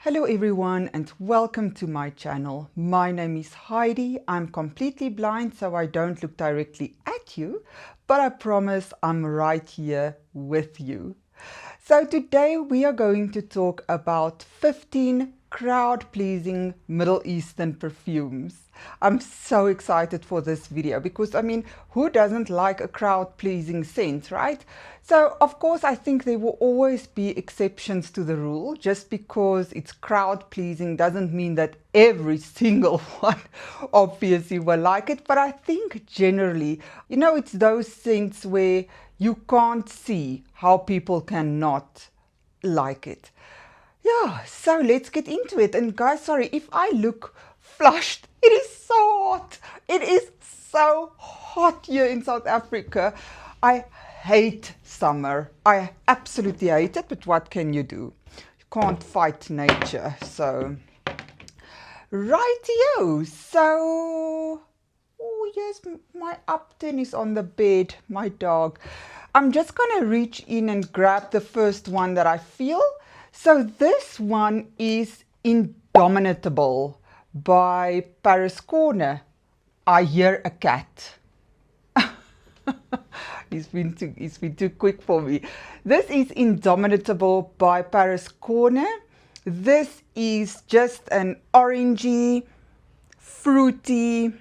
Hello everyone and welcome to my channel. My name is Heidi. I'm completely blind so I don't look directly at you, but I promise I'm right here with you. So today we are going to talk about 15 crowd-pleasing Middle Eastern perfumes. I'm so excited for this video because who doesn't like a crowd-pleasing scent, right? So of course I think there will always be exceptions to the rule. Just because it's crowd-pleasing doesn't mean that every single one obviously will like it, but I think generally, it's those scents where you can't see how people cannot like it. Yeah, so let's get into it. And guys, sorry if I look flushed. It is so hot. It is so hot here in South Africa. I hate summer. I absolutely hate it, but what can you do? You can't fight nature. So, rightio. So, oh yes, my Upton is on the bed, my dog. I'm just going to reach in and grab the first one that I feel. So this one is Indomitable by Paris Corner. I hear a cat. He's been too quick for me. This is Indomitable by Paris Corner. This is just an orangey, fruity,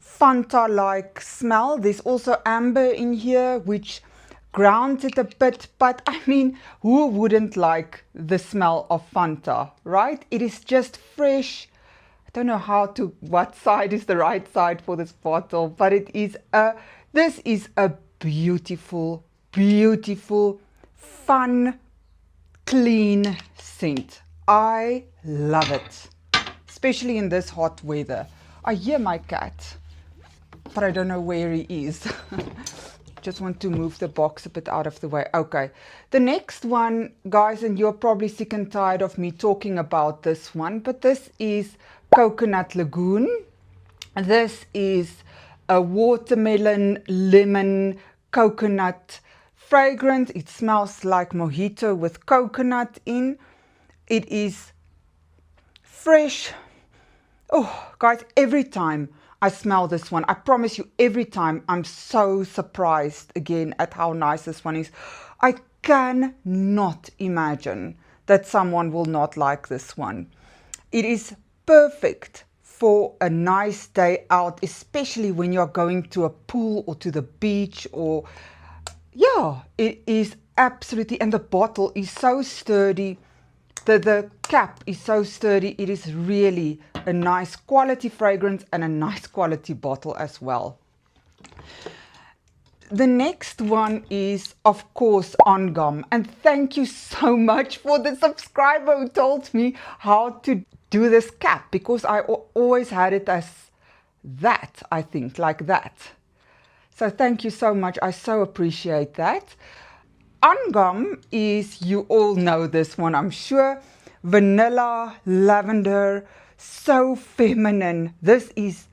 Fanta-like smell. There's also amber in here, which grounds it a bit, but who wouldn't like the smell of Fanta, right? It is just fresh. I don't know what side is the right side for this bottle, but this is a beautiful, beautiful, fun, clean scent. I love it, especially in this hot weather. I hear my cat, but I don't know where he is. Just want to move the box a bit out of the way. Okay, the next one, guys, and you're probably sick and tired of me talking about this one, but this is Coconut Lagoon. This is a watermelon, lemon, coconut fragrance. It smells like mojito with coconut in. It is fresh. Oh, guys, every time I smell this one, I promise you, every time I'm so surprised again at how nice this one is. I cannot imagine that someone will not like this one. It is perfect for a nice day out, especially when you're going to a pool or to the beach, or yeah, it is absolutely, and the bottle is so sturdy. The cap is so sturdy. It is really a nice quality fragrance and a nice quality bottle as well. The next one is, of course, On Gum. And thank you so much for the subscriber who told me how to do this cap, because I always had it as that, I think, like that. So thank you so much. I so appreciate that. On Gum is, you all know this one, I'm sure. Vanilla, lavender, so feminine. This is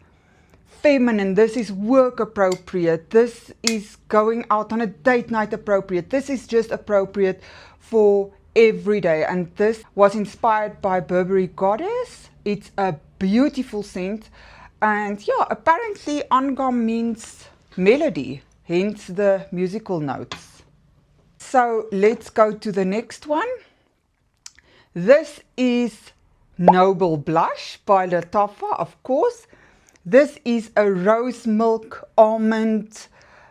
feminine. This is work appropriate. This is going out on a date night appropriate. This is just appropriate for every day. And this was inspired by Burberry Goddess. It's a beautiful scent. And yeah, apparently On Gum means melody, hence the musical notes. So let's go to the next one. This is Noble Blush by Lattafa, of course. This is a rose milk, almond,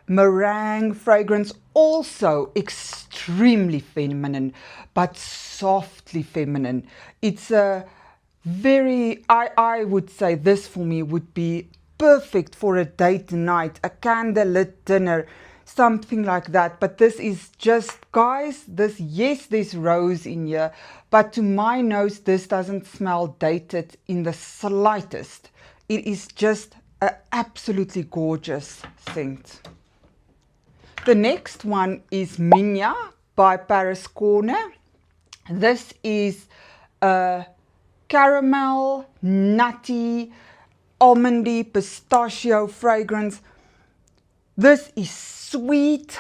meringue fragrance, also extremely feminine, but softly feminine. It's a very, I would say this for me would be perfect for a date night, a candlelit dinner, something like that. But this is just, guys, this, yes, there's rose in here, but to my nose, this doesn't smell dated in the slightest. It is just an absolutely gorgeous scent. The next one is Minya by Paris Corner. This is a caramel, nutty, almondy, pistachio fragrance. This is sweet,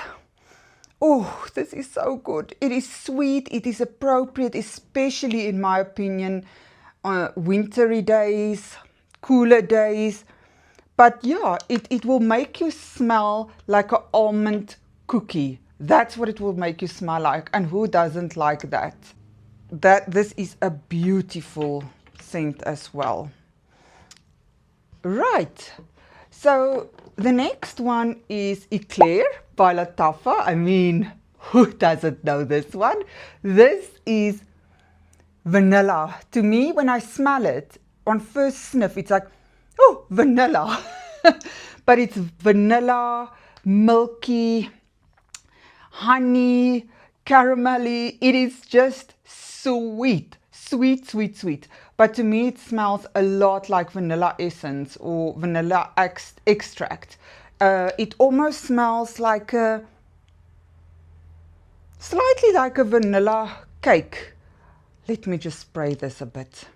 Oh, this is so good. It is sweet. It is appropriate, especially in my opinion, wintry days, cooler days. But yeah, it will make you smell like an almond cookie. That's what it will make you smell like. And who doesn't like that? This is a beautiful scent as well. Right. So the next one is Eclair by Lattafa. I mean, who doesn't know this one? This is vanilla. To me, when I smell it, on first sniff, it's like, oh, vanilla. But it's vanilla, milky, honey, caramelly. It is just sweet, sweet, sweet, sweet. But to me, it smells a lot like vanilla essence or vanilla extract. It almost smells like slightly like a vanilla cake. Let me just spray this a bit.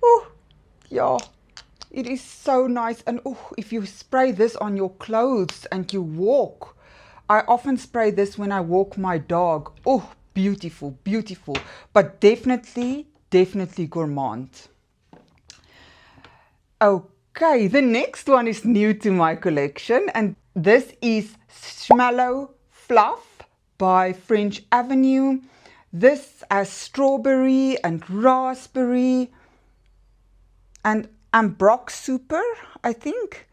Oh, yeah. It is so nice. And oh, if you spray this on your clothes and you walk, I often spray this when I walk my dog. Oh, beautiful, beautiful. But definitely, definitely gourmand. Okay, the next one is new to my collection. And this is Schmallow Fluff by French Avenue. This has strawberry and raspberry and Ambrox Super, I think.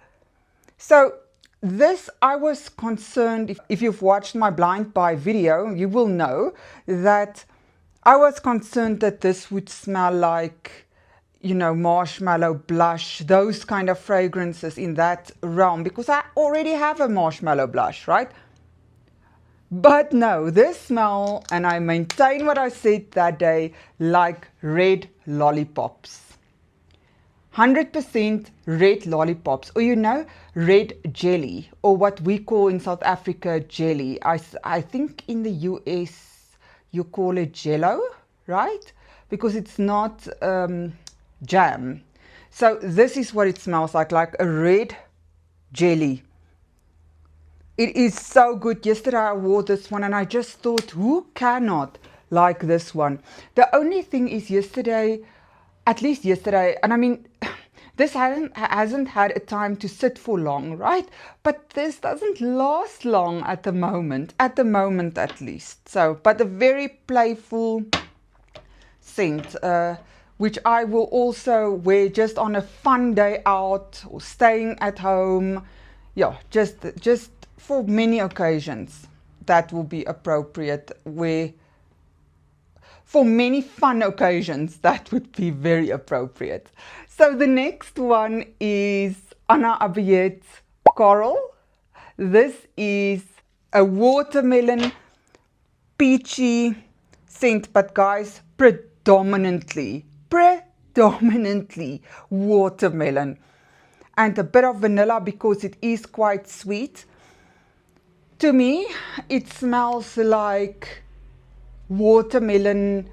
So this, I was concerned, if you've watched my blind buy video, you will know that I was concerned that this would smell like, you know, marshmallow blush, those kind of fragrances in that realm, because I already have a marshmallow blush, right? But no, this smell, and I maintain what I said that day, like red lollipops. 100% red lollipops, or you know, red jelly, or what we call in South Africa jelly. I think in the US you call it jello, right? Because it's not jam. So this is what it smells like a red jelly. It is so good. Yesterday I wore this one and I just thought, who cannot like this one? The only thing is yesterday, at least yesterday, and I mean, this hasn't had a time to sit for long, right? But this doesn't last long at the moment at least. So, but a very playful scent, which I will also wear just on a fun day out or staying at home. Yeah, just for many occasions that will be appropriate. Where for many fun occasions that would be very appropriate. So the next one is Anna Abiyet Coral. This is a watermelon peachy scent, but guys, predominantly watermelon, and a bit of vanilla because it is quite sweet. To me, it smells like watermelon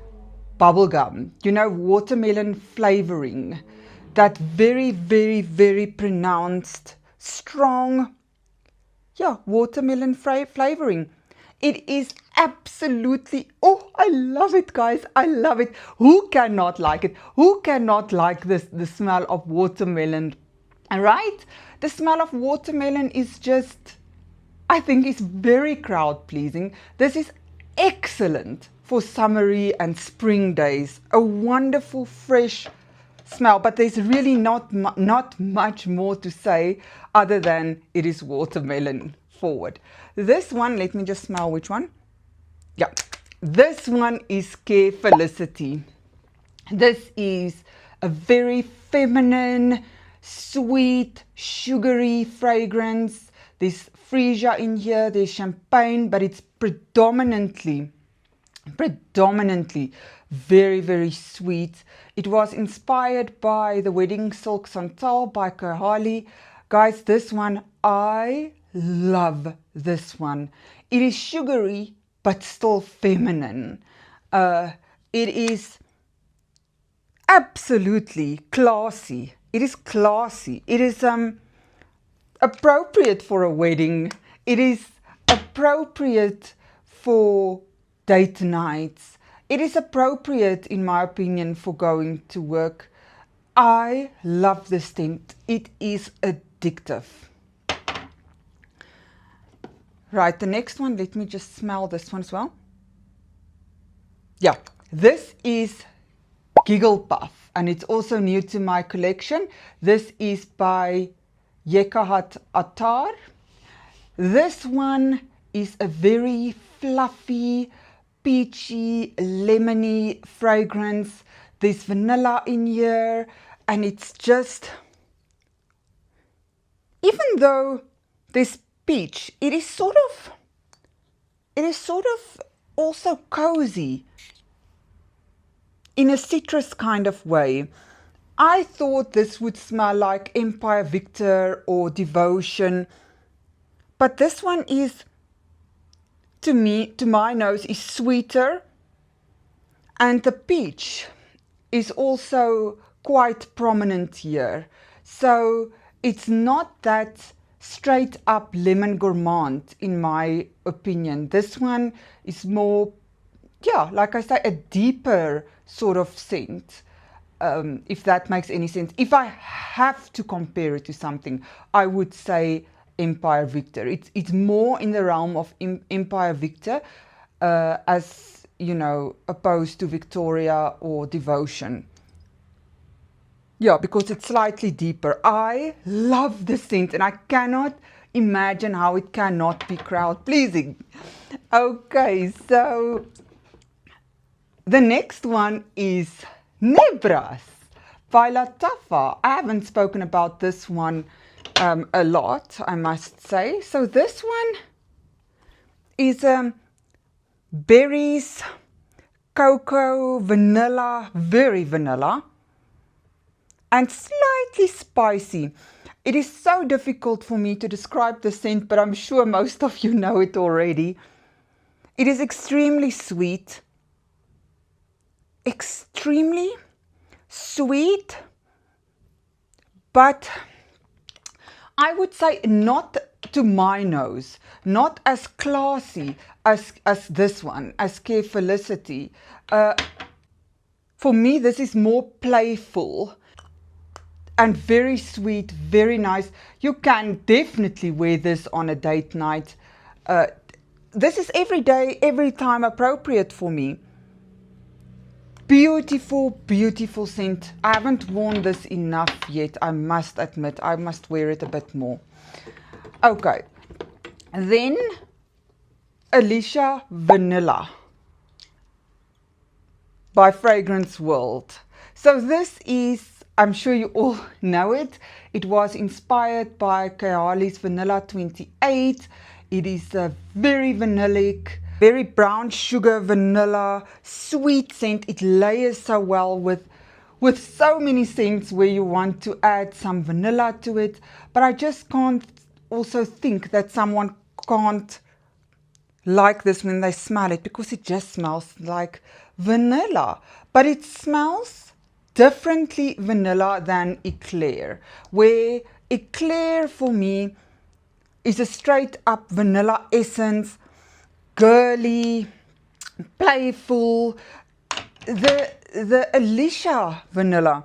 bubblegum, you know, watermelon flavoring, that very, very, very pronounced, strong, yeah, watermelon flavoring. It is absolutely, oh, I love it, guys. I love it. Who cannot like it? Who cannot like this, the smell of watermelon? Right? The smell of watermelon is just, I think, is very crowd pleasing. This is excellent for summery and spring days. A wonderful, fresh smell, but there's really not much more to say other than it is watermelon forward. This one, let me just smell which one. Yeah, this one is Care Felicity. This is a very feminine, sweet, sugary fragrance. There's freesia in here, there's champagne, but it's predominantly very, very sweet. It was inspired by the Wedding Silk Santal by Kerhali. Guys, this one, I love this one. It is sugary, but still feminine. It is absolutely classy. It is classy. It is appropriate for a wedding. It is appropriate for date nights. It is appropriate, in my opinion, for going to work. I love this scent. It is addictive. Right, the next one, let me just smell this one as well. Yeah, this is Giggle Puff, and it's also new to my collection. This is by Yekahat Attar. This one is a very fluffy, peachy, lemony fragrance. There's vanilla in here, and it's just, even though there's peach, it is sort of also cozy in a citrus kind of way. I thought this would smell like Empire Victor or Devotion, but this one is, to me, to my nose, is sweeter, and the peach is also quite prominent here. So it's not that straight up lemon gourmand, in my opinion. This one is more, yeah, like I say, a deeper sort of scent, if that makes any sense. If I have to compare it to something, I would say Empire Victor. It's more in the realm of Empire Victor, as you know, opposed to Victoria or Devotion. Yeah, because it's slightly deeper. I love the scent, and I cannot imagine how it cannot be crowd pleasing. Okay, so the next one is Nebras by Lattafa. I haven't spoken about this one a lot, I must say. So this one is berries, cocoa, vanilla, very vanilla, and slightly spicy. It is so difficult for me to describe the scent, but I'm sure most of you know it already. It is extremely sweet, extremely sweet, but I would say not to my nose, not as classy as this one, as Carefelicity. For me, this is more playful and very sweet, very nice. You can definitely wear this on a date night. This is every day, every time appropriate for me. Beautiful, beautiful scent. I haven't worn this enough yet, I must admit. I must wear it a bit more. Okay, then Alicia Vanilla by Fragrance World. So this is, I'm sure you all know it. It was inspired by Kayali's Vanilla 28. It is a very vanillic, very brown sugar vanilla, sweet scent. It layers so well with so many scents where you want to add some vanilla to it. But I just can't also think that someone can't like this when they smell it, because it just smells like vanilla. But it smells differently vanilla than Eclair, where Eclair for me is a straight up vanilla essence, girly, playful. The Alicia Vanilla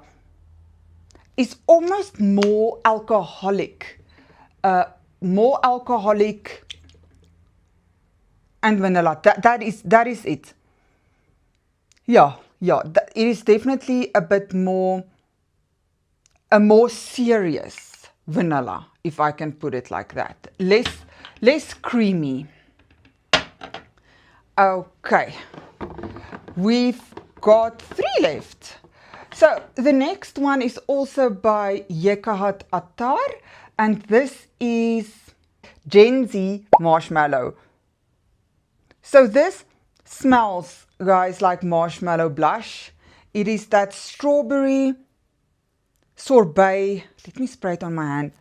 is almost more alcoholic, and vanilla. That is it. Yeah, it is definitely a bit more, a more serious vanilla, if I can put it like that. Less creamy. Okay, we've got 3 left. So the next one is also by Yekahat Attar, and this is Gen Z Marshmallow. So this smells, guys, like marshmallow blush. It is that strawberry sorbet. Let me spray it on my hand.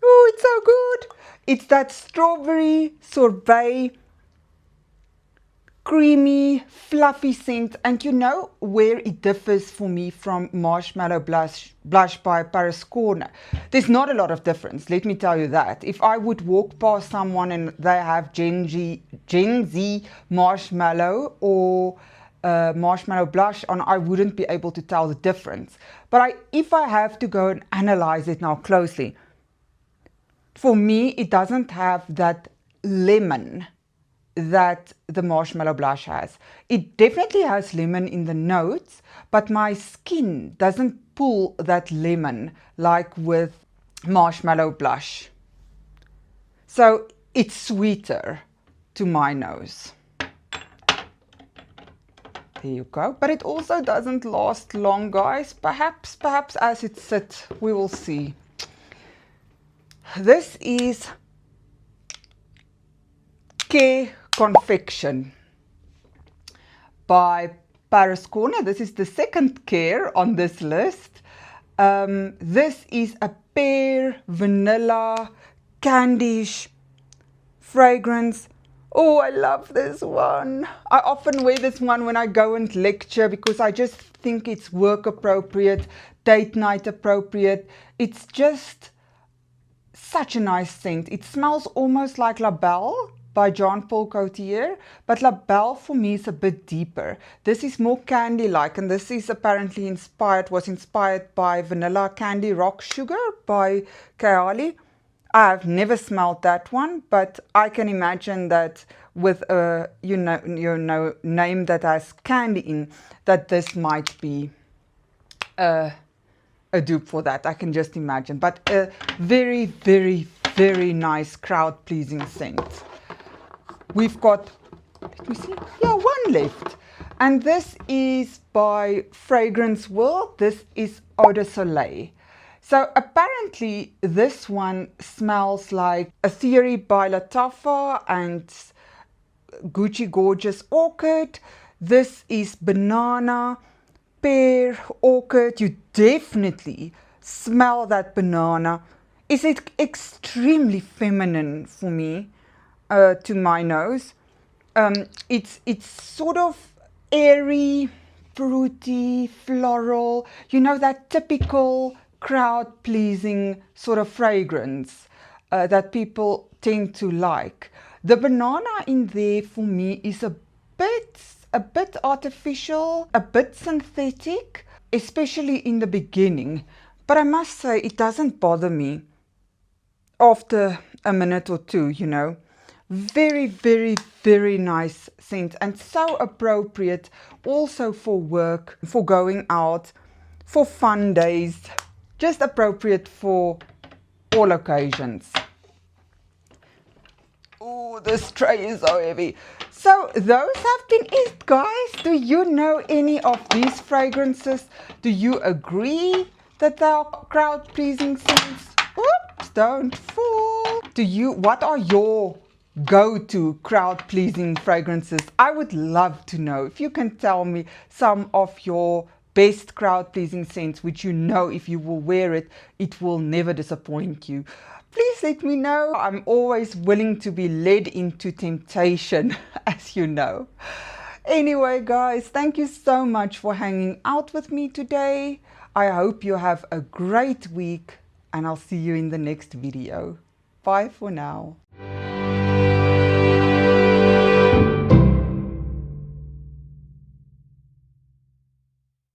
Oh, it's so good. It's that strawberry sorbet creamy, fluffy scent. And you know where it differs for me from Marshmallow Blush by Paris Corner? There's not a lot of difference, let me tell you that. If I would walk past someone and they have Gen Z Marshmallow or Marshmallow Blush on, I wouldn't be able to tell the difference. But if I have to go and analyze it now closely, for me, it doesn't have that lemon that the Marshmallow Blush has. It definitely has lemon in the notes, but my skin doesn't pull that lemon like with Marshmallow Blush. So it's sweeter to my nose. There you go. But it also doesn't last long, guys. Perhaps as it sits, we will see. This is Care Confection by Paris Corner. This is the second Care on this list. This is a pear, vanilla, candish fragrance. Oh, I love this one. I often wear this one when I go and lecture because I just think it's work appropriate, date night appropriate. It's just such a nice scent. It smells almost like La Belle by Jean Paul Gaultier, but La Belle for me is a bit deeper. This is more candy-like, and this is apparently was inspired by Vanilla Candy Rock Sugar by Kayali. I have never smelled that one, but I can imagine that with a name that has candy in, that this might be a dupe for that. I can just imagine. But a very, very, very nice crowd-pleasing scent. We've got, let me see, yeah, one left. And this is by Fragrance World. This is Eau de Soleil. So apparently this one smells like Ethereal by Lattafa and Gucci Gorgeous Orchid. This is banana, pear, orchid. You definitely smell that banana. Is it extremely feminine for me, to my nose? It's sort of airy, fruity, floral. You know, that typical crowd-pleasing sort of fragrance that people tend to like. The banana in there for me is a bit artificial, a bit synthetic, especially in the beginning. But I must say it doesn't bother me after a minute or two, you know. Very, very, very nice scent, and so appropriate also for work, for going out, for fun days. Just appropriate for all occasions. Oh, this tray is so heavy. So those have been it, guys. Do you know any of these fragrances? Do you agree that they are crowd-pleasing scents? Oops, don't fall. What are your go-to crowd-pleasing fragrances? I would love to know. If you can tell me some of your best crowd-pleasing scents, which you know if you will wear it, it will never disappoint you. Please let me know. I'm always willing to be led into temptation, as you know. Anyway, guys, thank you so much for hanging out with me today. I hope you have a great week, and I'll see you in the next video. Bye for now.